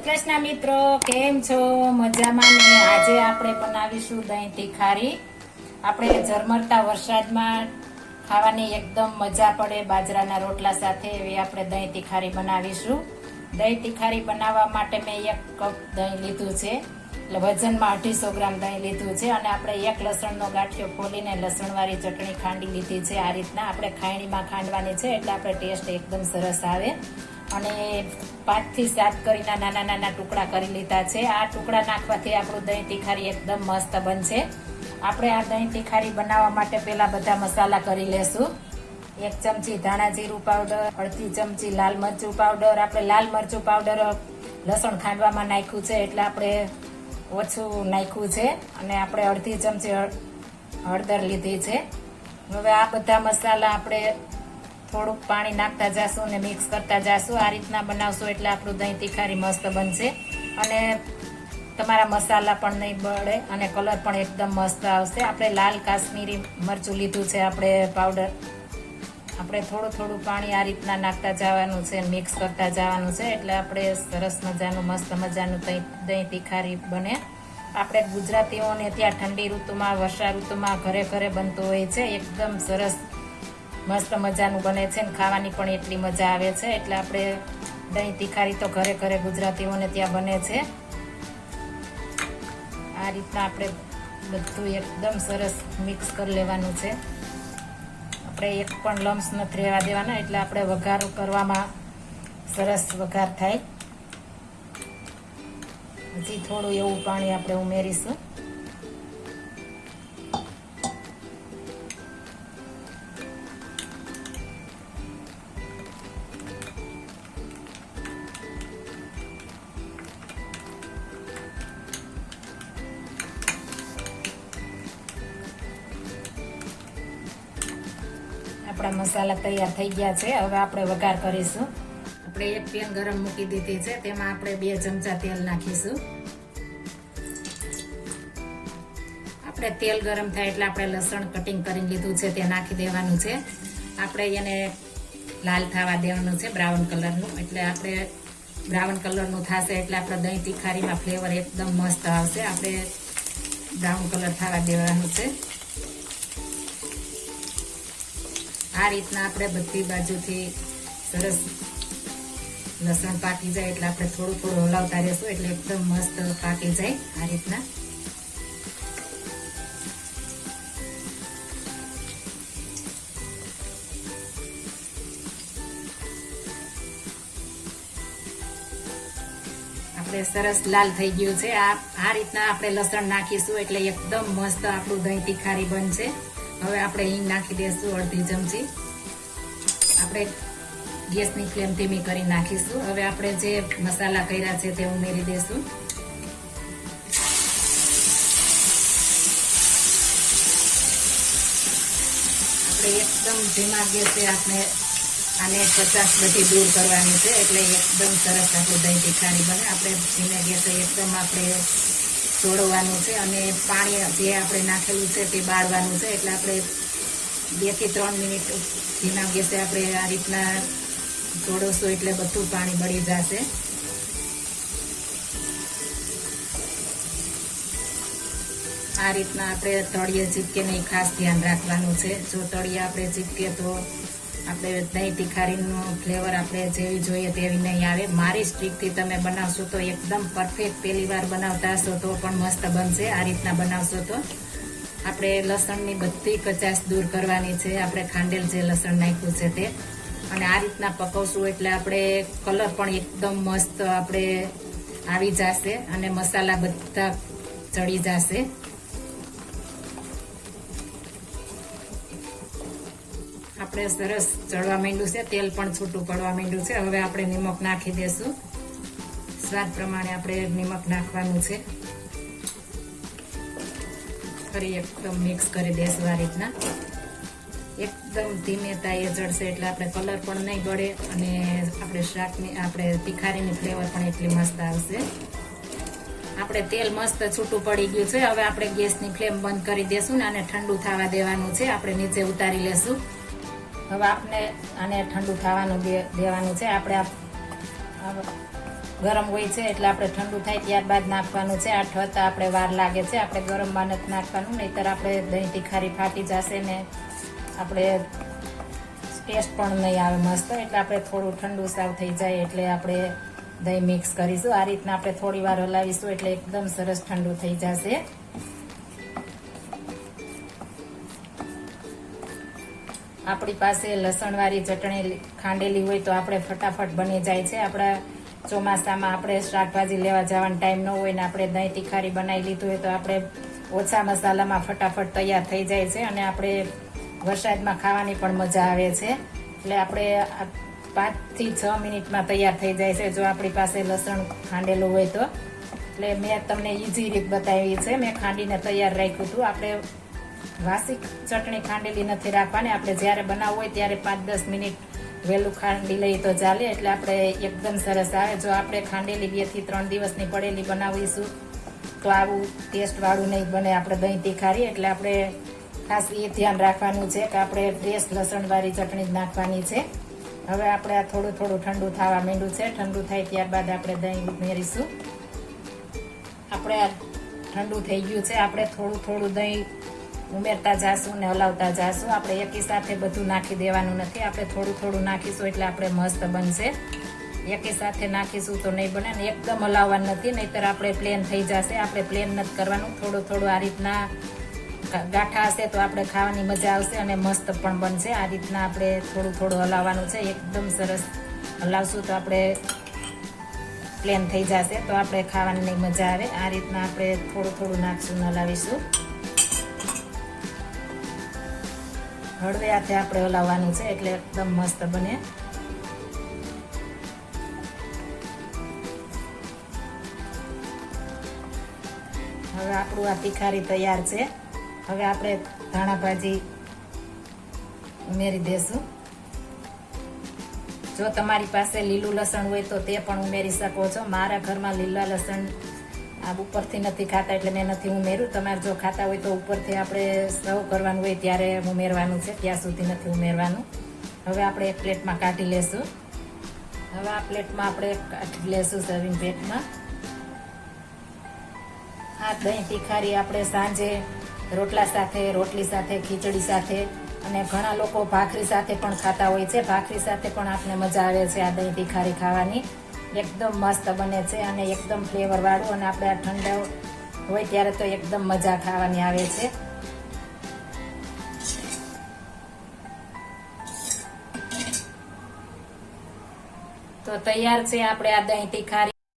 શ્રી કૃષ્ણ મિત્રો, કેમ છો? મજામાં ને? આજે આપણે બનાવીશું દહીં તીખારી. આપણે ઝરમરતા વરસાદમાં ખાવાની એકદમ મજા પડે બાજરાના રોટલા સાથે એવી આપણે દહીં તીખારી બનાવીશું. દહીં તીખારી બનાવવા માટે મેં 1 કપ દહીં લીધું છે, એટલે વજનમાં 250 ગ્રામ દહીં લીધું છે. અને આપણે 1 લસણનો ગાંઠિયો ખોલીને લસણવાળી ચટણી ખાંડી લીધી છે. આ રીતના આપણે ખાયણીમાં ખાંડવાની છે, એટલે આપણે ટેસ્ટ એકદમ સરસ આવે. અને 5 થી 7 કરીને નાના નાના ટુકડા કરી લીધા છે. આ ટુકડા નાખવાથી આપણું દહીં તીખારી એકદમ મસ્ત બનશે. આપણે આ દહીં તીખારી બનાવવા માટે પહેલા બધા મસાલા કરી લેશું. 1 ચમચી ધાણા જીરું પાવડર, અડધી ચમચી લાલ મરચું પાવડર. આપણે લાલ મરચું પાવડર લસણ ખાંડવામાં નાખ્યું છે, એટલે આપણે ઓછું નાખ્યું છે. અને આપણે અડધી ચમચી હળદર લીધી છે. હવે આ બધા મસાલા આપણે થોડુંક પાણી નાખતા જાશું અને મિક્સ કરતા જાશું. આ રીતના બનાવશું એટલે આપણું દહીં તીખારી મસ્ત બનશે. અને તમારા મસાલા પણ નહીં બળે અને કલર પણ એકદમ મસ્ત આવશે. આપણે લાલ કાશ્મીરી મરચું લીધું છે, આપણે પાવડર. આપણે થોડું થોડું પાણી આ રીતના નાખતા જવાનું છે, મિક્સ કરતા જવાનું છે, એટલે આપણે સરસ મજાનું મસ્ત મજાનું દહીં તીખારી બને. આપણે ગુજરાતીઓને ત્યાં ઠંડી ઋતુમાં, વર્ષા ઋતુમાં ઘરે ઘરે બનતું હોય છે. એકદમ સરસ મસ્ત મજાનું બને છે ને ખાવાની પણ એટલી મજા આવે છે. એટલે આપણે દહીં તીખારી તો ઘરે ઘરે ગુજરાતીઓને ત્યાં બને છે. આ રીતના આપણે બધું એકદમ સરસ મિક્સ કરી લેવાનું છે. આપણે એક પણ લમ્સ નથી રહેવા દેવાના, એટલે આપણે વઘાર કરવામાં સરસ વઘાર થાય. હજી થોડું એવું પાણી આપણે ઉમેરીશું. આપણા મસાલા તૈયાર થઈ ગયા છે. હવે આપણે વઘાર કરીશું. આપણે એક પેન ગરમ મૂકી દીધી છે, તેમાં આપણે 2 ચમચા તેલ નાખીશું. આપણે તેલ ગરમ થાય એટલે આપણે લસણ કટિંગ કરીને લીધું છે તે નાખી દેવાનું છે. આપણે એને લાલ થવા દેવાનું છે, બ્રાઉન કલરનું. એટલે આપણે બ્રાઉન કલરનું થશે એટલે આપણે દહીં તીખારીમાં ફ્લેવર એકદમ મસ્ત આવશે. આપણે બ્રાઉન કલર થવા દેવાનું છે. આ રીતના આપણે બધી બાજુથી સરસ લસણ પાકી જાય એટલે આપણે થોડું થોડું હલાવતા રહેશું, એટલે એકદમ મસ્ત પાકી જાય. આ રીતના આપણે સરસ લાલ થઈ ગયું છે. આ રીતના આપણે લસણ નાખીશું એટલે એકદમ મસ્ત આપણું દહીં તીખારી બનશે. હવે આપણે હિંગ નાખી દઈશું, અડધી ચમચી. આપણે ગેસની ફ્લેમ ધીમી કરી નાખીશું. હવે આપણે જે મસાલા કર્યા છે તે ઉમેરી દઈશું. આપણે એકદમ ધીમા ગેસે આપણે આને કચાશ બધી દૂર કરવાની છે, એટલે એકદમ સરસ આપણું દહીં તીખારી બને. આપણે ધીમે ગેસે એકદમ આપણે ચોળવાનું છે. અને પાણી જે આપણે નાખેલું છે તે બાળવાનું છે, એટલે આપણે 2 થી 3 મિનિટ ધીમા ગેસે આપણે આ રીતના ચોળવશું એટલે બધું પાણી બળી જશે. આ રીતના આપણે તળિયે ચીપકે નહીં, ખાસ ધ્યાન રાખવાનું છે. જો તળિયે આપણે ચીપકે તો આપણે દહીં તીખારીનું ફ્લેવર આપણે જેવી જોઈએ તેવી નહીં આવે. મારી સ્ટ્રીકથી તમે બનાવશો તો એકદમ પરફેક્ટ. પહેલી વાર બનાવતા હશો તો પણ મસ્ત બનશે. આ રીતના બનાવશો તો આપણે લસણની બધી કચાશ દૂર કરવાની છે. આપણે ખાંડેલ જે લસણ નાખ્યું છે તે. અને આ રીતના પકવશું એટલે આપણે કલર પણ એકદમ મસ્ત આપણે આવી જશે અને મસાલા બધા ચડી જશે. આપણે સરસ ચડવા માંડ્યું છે, તેલ પણ છૂટું પડવા માંડ્યું છે. હવે આપણે નિમક નાખી દઈશું. સ્વાદ પ્રમાણે આપણે નિમક નાખવાનું છે. ફરી એકદમ મિક્સ કરી દઈશું. આ રીતના એકદમ ધીમે તાઈએ ચડશે એટલે આપણે કલર પણ નહીં બળે અને આપણે શાકની, આપણે તીખારીની ફ્લેવર પણ એટલી મસ્ત આવશે. આપણે તેલ મસ્ત છૂટું પડી ગયું છે. હવે આપણે ગેસની ફ્લેમ બંધ કરી દઈશું ને આને ઠંડુ થવા દેવાનું છે. આપણે નીચે ઉતારી લેશું. હવે આપણે આને ઠંડુ થવાનું દેવાનું છે. આપણે ગરમ હોય છે એટલે આપણે ઠંડુ થાય ત્યારબાદ નાખવાનું છે. આ ઠરતા આપણે વાર લાગે છે, આપણે ગરમમાં નથી નાખવાનું, નહીંતર આપણે દહીં તીખારી ફાટી જશે ને આપણે ટેસ્ટ પણ નહીં આવે મસ્ત. એટલે આપણે થોડું ઠંડુ સાવ થઈ જાય એટલે આપણે દહીં મિક્સ કરીશું. આ રીતના આપણે થોડી વાર હલાવીશું એટલે એકદમ સરસ ઠંડુ થઈ જશે. આપણી પાસે લસણવાળી ચટણી ખાંડેલી હોય તો આપણે ફટાફટ બની જાય છે. આપણા ચોમાસામાં આપણે શાકભાજી લેવા જવાનો ટાઈમ ન હોય ને આપણે દહીં તીખારી બનાવી લીધું હોય તો આપણે ઓછા મસાલામાં ફટાફટ તૈયાર થઈ જાય છે અને આપણે વરસાદમાં ખાવાની પણ મજા આવે છે. એટલે આપણે 5 થી 6 મિનિટમાં તૈયાર થઈ જાય છે જો આપણી પાસે લસણ ખાંડેલું હોય તો. એટલે મેં તમને ઈઝી રીત બતાવી છે, મેં ખાંડીને તૈયાર રાખ્યું હતું. આપણે વાસી ચટણી ખાંડેલી નથી રાખવાની, આપણે જ્યારે બનાવવું હોય ત્યારે 5-10 મિનિટ વહેલું ખાંડી લઈએ તો ચાલે. એટલે આપણે એકદમ સરસ આવે. જો આપણે ખાંડેલી 2 થી 3 દિવસની પડેલી બનાવીશું તો આવું ટેસ્ટ વાળું નહીં બને આપણે દહીં તીખારી. એટલે આપણે ખાસ એ ધ્યાન રાખવાનું છે કે આપણે ફ્રેશ લસણવાળી ચટણી જ નાખવાની છે. હવે આપણે આ થોડું થોડું ઠંડુ થવા માંડ્યું છે. ઠંડુ થાય ત્યારબાદ આપણે દહીં ઉમેરીશું. આપણે આ ઠંડુ થઈ ગયું છે, આપણે થોડું થોડું દહીં ઉમેરતા જાશું ને હલાવતા જાશું. આપણે એકી સાથે બધું નાખી દેવાનું નથી, આપણે થોડું થોડું નાખીશું એટલે આપણે મસ્ત બનશે. એકી સાથે નાખીશું તો નહીં બને ને એકદમ હલાવવાનું નથી, નહીંતર આપણે પ્લેન થઈ જશે. આપણે પ્લેન નથી કરવાનું, થોડું થોડું આ રીતના ગાંઠા હશે તો આપણે ખાવાની મજા આવશે અને મસ્ત પણ બનશે. આ રીતના આપણે થોડું થોડું હલાવવાનું છે. એકદમ સરસ હલાવશું તો આપણે પ્લેન થઈ જશે તો આપણે ખાવાની મજા આવે. આ રીતના આપણે થોડું થોડું નાખશું, હલાવીશું. હળવે હાથે આપણે હલાવવાનું છે એટલે એકદમ મસ્ત બને. હવે આપણું આ તીખારી તૈયાર છે. હવે આપણે ધાણા ભાજી ઉમેરી દેશું. જો તમારી પાસે લીલું લસણ હોય તો તે પણ ઉમેરી શકો છો. મારા ઘરમાં લીલા લસણ આ ઉપરથી નથી ખાતા એટલે મેં નથી ઉમેર્યું. તમારે જો ખાતા હોય તો ઉપરથી આપણે સર્વ કરવાનું હોય ત્યારે ઉમેરવાનું છે, ત્યાં સુધી નથી ઉમેરવાનું. હવે આપણે એક પ્લેટમાં કાઢી લેશું. હવે આ પ્લેટમાં આપણે કાઢી લેશું સર્વિંગ પ્લેટમાં. આ દહીં તીખારી આપણે સાંજે રોટલા સાથે, રોટલી સાથે, ખીચડી સાથે અને ઘણા લોકો ભાખરી સાથે પણ ખાતા હોય છે. ભાખરી સાથે પણ આપણે મજા આવે છે આ દહીં તીખારી ખાવાની. એકદમ મસ્ત બને છે અને એકદમ ફ્લેવર વાળું. અને આપણે આ ઠંડો હોય ત્યારે તો એકદમ મજા ખાવાની આવે છે. તો તૈયાર છે આપણે આ દહીં તીખારી.